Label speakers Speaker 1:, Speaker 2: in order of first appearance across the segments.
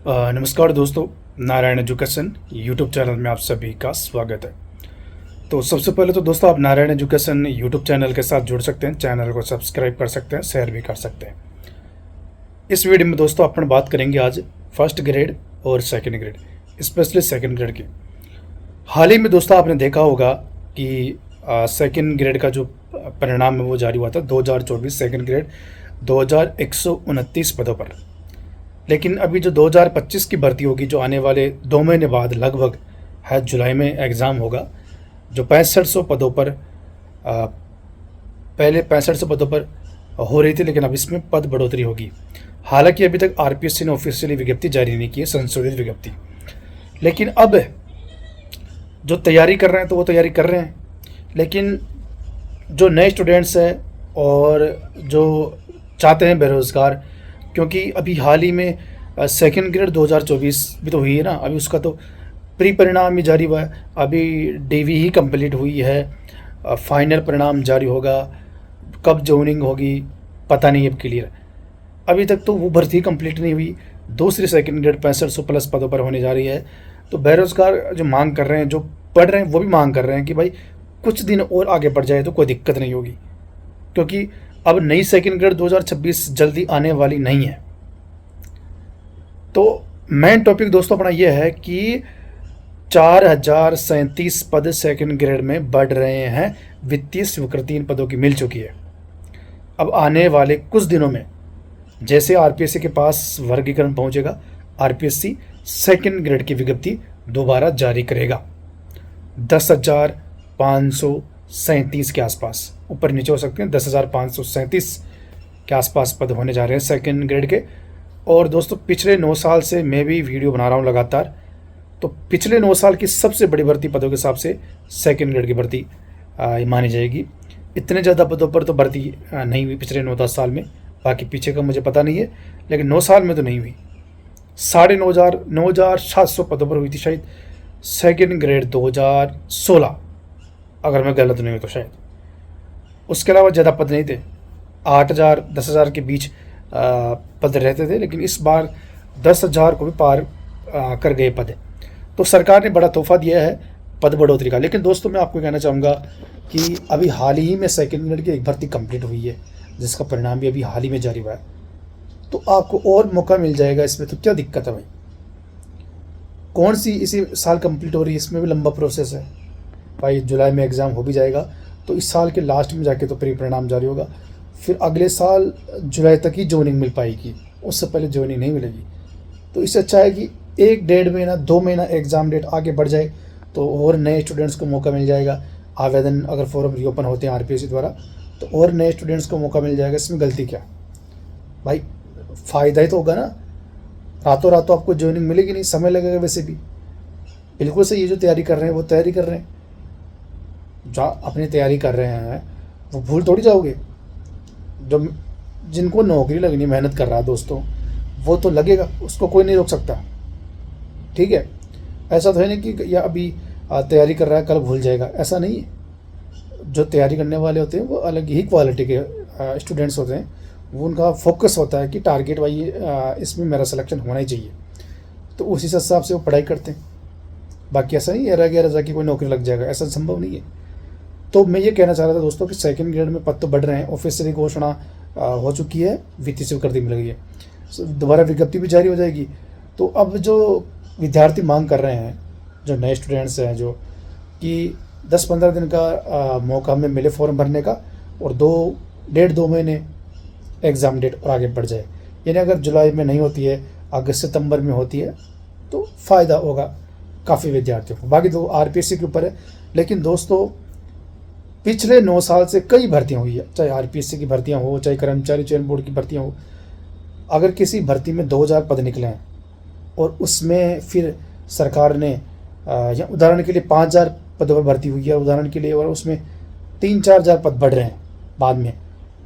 Speaker 1: नमस्कार दोस्तों, Narayan education YouTube channel में आप सभी का स्वागत है। तो सबसे पहले तो दोस्तों आप नारायण एजुकेशन यूट्यूब चैनल के साथ जुड़ सकते हैं, चैनल को सब्सक्राइब कर सकते हैं, शेयर भी कर सकते हैं। इस वीडियो में दोस्तों अपन बात करेंगे आज फर्स्ट ग्रेड और second grade, specially second grade की। हाल ही में दोस्तों आपने देखा होगा कि सेकंड ग्रेड का जो परिणाम है वो जारी हुआ था 2024 सेकंड ग्रेड 2129 पदों पर। लेकिन अभी जो 2025 की भर्ती होगी, जो आने वाले 2 महीने बाद लगभग है, जुलाई में एग्ज़ाम होगा, जो 6500 पदों पर पहले 6500 पदों पर हो रही थी, लेकिन अब इसमें पद बढ़ोतरी होगी। हालांकि अभी तक आरपीएससी ने ऑफिशियली विज्ञप्ति जारी नहीं की है, संशोधित विज्ञप्ति। लेकिन अब जो तैयारी कर रहे हैं तो वो तैयारी कर रहे हैं, लेकिन जो नए स्टूडेंट्स हैं और जो चाहते हैं बेरोज़गार, क्योंकि अभी हाल ही में सेकंड ग्रेड 2024 भी तो हुई है ना, अभी उसका तो प्री परिणाम ही जारी हुआ है, अभी डीवी ही कंप्लीट हुई है, फाइनल परिणाम जारी होगा, कब जॉइनिंग होगी पता नहीं है अब क्लियर। अभी तक तो वो भर्ती कंप्लीट नहीं हुई। दूसरी सेकंड ग्रेड 6500 प्लस पदों पर होने जा रही है। तो बेरोज़गार जो मांग कर रहे हैं, जो पढ़ रहे हैं, वो भी मांग कर रहे हैं कि भाई कुछ दिन और आगे बढ़ जाए तो कोई दिक्कत नहीं होगी, क्योंकि अब नई सेकंड ग्रेड 2026 जल्दी आने वाली नहीं है। तो मेन टॉपिक दोस्तों अपना यह है कि 4037 पद सेकंड ग्रेड में बढ़ रहे हैं। वित्तीय स्वीकृति इन पदों की मिल चुकी है। अब आने वाले कुछ दिनों में जैसे आरपीएससी के पास वर्गीकरण पहुंचेगा, आरपीएससी सेकंड ग्रेड की विज्ञप्ति दोबारा जारी करेगा। 10,537 के आसपास, ऊपर नीचे हो सकते हैं, 10,537 के आसपास पद होने जा रहे हैं सेकंड ग्रेड के। और दोस्तों पिछले 9 साल से मैं भी वीडियो बना रहा हूँ लगातार, तो पिछले 9 साल की सबसे बड़ी भर्ती पदों के हिसाब से सेकंड ग्रेड की भर्ती मानी जाएगी। इतने ज़्यादा पदों पर तो भर्ती नहीं हुई पिछले 9-10 साल में, बाकी पीछे का मुझे पता नहीं है, लेकिन 9 साल में तो नहीं हुई। 9,700 पदों पर हुई थी शायद सेकंड ग्रेड 2016, अगर मैं गलत नहीं हूँ तो शायद। उसके अलावा ज़्यादा पद नहीं थे, 8,000 10,000 के बीच पद रहते थे, लेकिन इस बार 10,000 को भी पार कर गए पद। तो सरकार ने बड़ा तोहफा दिया है पद बढ़ोतरी का। लेकिन दोस्तों मैं आपको कहना चाहूँगा कि अभी हाल ही में सेकंड ग्रेड की एक भर्ती कंप्लीट हुई है, जिसका परिणाम भी अभी हाल ही में जारी हुआ है, तो आपको और मौका मिल जाएगा इसमें। तो क्या दिक्कत है भाई, कौन सी इसी साल कंप्लीट हो रही है, इसमें भी लंबा प्रोसेस है भाई। जुलाई में एग्ज़ाम हो भी जाएगा तो इस साल के लास्ट में जाके तो प्री परिणाम जारी होगा, फिर अगले साल जुलाई तक ही जॉइनिंग मिल पाएगी, उससे पहले जॉइनिंग नहीं मिलेगी। तो इससे अच्छा है कि 1-1.5 महीना 2 महीना एग्ज़ाम डेट आगे बढ़ जाए तो और नए स्टूडेंट्स को मौका मिल जाएगा। आवेदन अगर फॉर्म रीओपन होते हैं आरपीएससी द्वारा तो और नए स्टूडेंट्स को मौका मिल जाएगा। इसमें गलती क्या भाई, फ़ायदा ही तो होगा ना। रातों रातों आपको जॉइनिंग मिलेगी नहीं, समय लगेगा वैसे भी। बिल्कुल सही, ये जो तैयारी कर रहे हैं वो तैयारी कर रहे हैं, जो अपनी तैयारी कर रहे हैं वो भूल थोड़ी जाओगे। जो जिनको नौकरी लगनी, मेहनत कर रहा है दोस्तों, वो तो लगेगा, उसको कोई नहीं रोक सकता। ठीक है, ऐसा तो है नहीं कि या अभी तैयारी कर रहा है कल भूल जाएगा, ऐसा नहीं है। जो तैयारी करने वाले होते हैं वो अलग ही क्वालिटी के स्टूडेंट्स होते हैं। वो उनका फोकस होता है कि टारगेट भाई इसमें मेरा सिलेक्शन होना ही चाहिए, तो उसी हिसाब से वो पढ़ाई करते हैं। बाकी ऐसा नहीं है रह गया रजा की कोई नौकरी लग जाएगा, ऐसा संभव नहीं है। तो मैं ये कहना चाह रहा था दोस्तों कि सेकंड ग्रेड में पद तो बढ़ रहे हैं, ऑफिशियली घोषणा हो चुकी है, वित्तीय स्वीकृति मिल गई है, दोबारा विज्ञप्ति भी जारी हो जाएगी। तो अब जो विद्यार्थी मांग कर रहे हैं, जो नए स्टूडेंट्स हैं, जो कि 10-15 दिन का मौका हमें मिले फॉर्म भरने का, और 1.5-2 महीने एग्ज़ाम डेट और आगे बढ़ जाए, यानी अगर जुलाई में नहीं होती है, अगस्त सितंबर में होती है, तो फ़ायदा होगा काफ़ी विद्यार्थियों को। बाकी तो आरपीएससी के ऊपर है। लेकिन दोस्तों पिछले 9 साल से कई भर्तियाँ हुई है, चाहे आरपीएससी की भर्तियाँ हो, चाहे कर्मचारी चयन बोर्ड की भर्तियाँ हो। अगर किसी भर्ती में 2,000 पद निकले हैं और उसमें फिर सरकार ने या उदाहरण के लिए 5,000 पदों पर भर्ती हुई है उदाहरण के लिए, और उसमें 3-4 हज़ार पद बढ़ रहे हैं बाद में,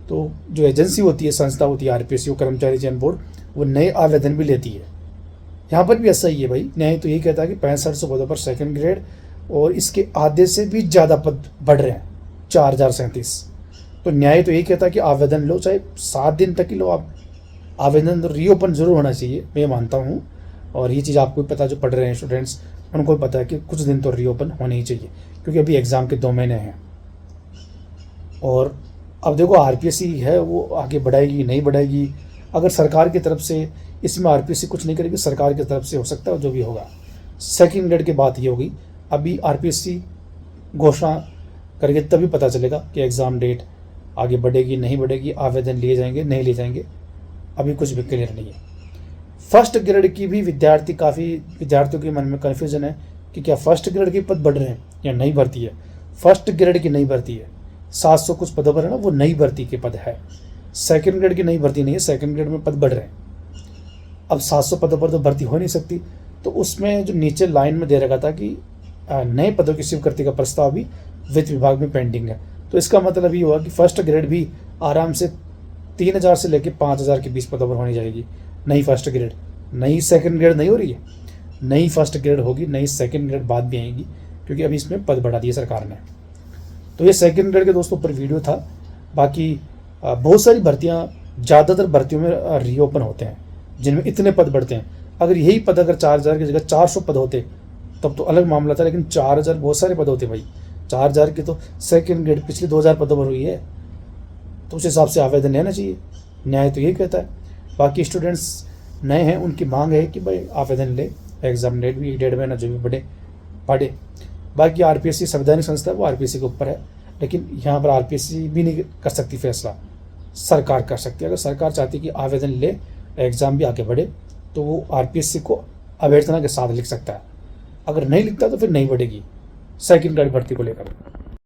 Speaker 1: तो जो एजेंसी होती है, संस्था होती है आरपीएससी, कर्मचारी चयन बोर्ड, वो नए आवेदन भी लेती है। यहाँ पर भी ऐसा ही है भाई, न्याय तो यही कहता है कि 6500 पदों पर सेकंड ग्रेड, और इसके आधे से भी ज़्यादा पद बढ़ रहे हैं, 4,037। तो न्याय तो यही कहता है कि आवेदन लो, चाहे 7 दिन तक ही लो आप। आवेदन तो रीओपन जरूर होना चाहिए, मैं मानता हूँ, और ये चीज़ आपको भी पता है, जो पढ़ रहे हैं स्टूडेंट्स उनको भी पता है कि कुछ दिन तो रीओपन होने ही चाहिए, क्योंकि अभी एग्ज़ाम के 2 महीने हैं। और अब देखो आरपीएससी है वो आगे बढ़ाएगी नहीं बढ़ाएगी, अगर सरकार की तरफ से इसमें आरपीएससी कुछ नहीं करेगी, सरकार की तरफ से हो सकता है जो भी होगा। सेकंड ग्रेड की बात ये होगी, अभी आरपीएससी घोषणा करेंगे तभी पता चलेगा कि एग्ज़ाम डेट आगे बढ़ेगी नहीं बढ़ेगी, आवेदन लिए जाएंगे नहीं लिए जाएंगे, अभी कुछ भी क्लियर नहीं है। फर्स्ट ग्रेड की भी काफ़ी विद्यार्थियों के मन में कन्फ्यूजन है कि क्या फर्स्ट ग्रेड के पद बढ़ रहे हैं या नई भर्ती है। फर्स्ट ग्रेड की नई भर्ती है, 700 कुछ पदों पर है ना, वो नई भर्ती के पद है। सेकंड ग्रेड की नई भर्ती नहीं है, सेकंड ग्रेड में पद बढ़ रहे हैं। अब 700 पदों पर तो भर्ती हो नहीं सकती, तो उसमें जो नीचे लाइन में दे रखा था कि नए पदों की स्वीकृति का प्रस्ताव भी वित्त विभाग में पेंडिंग है। तो इसका मतलब ये हुआ कि फर्स्ट ग्रेड भी आराम से 3000 से लेकर 5000 के बीच पदों पर होनी जाएगी। नई फर्स्ट ग्रेड, नई सेकंड ग्रेड नहीं हो रही है, नई फर्स्ट ग्रेड होगी, नई सेकंड ग्रेड बाद भी आएगी, क्योंकि अभी इसमें पद बढ़ा दिए सरकार ने। तो ये सेकंड ग्रेड के दोस्तों पर वीडियो था। बाकी बहुत सारी भर्तियाँ, ज़्यादातर भर्तियों में रीओपन होते हैं जिनमें इतने पद बढ़ते हैं। अगर यही पद अगर 4000 की जगह 400 पद होते तब तो अलग मामला था, लेकिन 4000 बहुत सारे पद होते भाई। 4000 की तो सेकंड ग्रेड पिछले 2000 पदों पर हुई है, तो उस हिसाब से आवेदन लेना चाहिए। न्याय तो यही कहता है। बाकी स्टूडेंट्स नए हैं, उनकी मांग है कि भाई आवेदन ले, एग्जाम डेट भी 1.5 महीना जो भी पढ़े। बाकी आरपीएससी संवैधानिक संस्था है, वो आरपीएससी के ऊपर है, लेकिन यहाँ पर आरपीएससी भी नहीं कर सकती फैसला, सरकार कर सकती है। अगर सरकार चाहती है कि आवेदन ले, एग्ज़ाम भी आगे बढ़े, तो वो आरपीएससी को अभ्यर्थना के साथ लिख सकता है। अगर नहीं लिखता तो फिर नहीं बढ़ेगी सेकंड ग्रेड भर्ती को लेकर।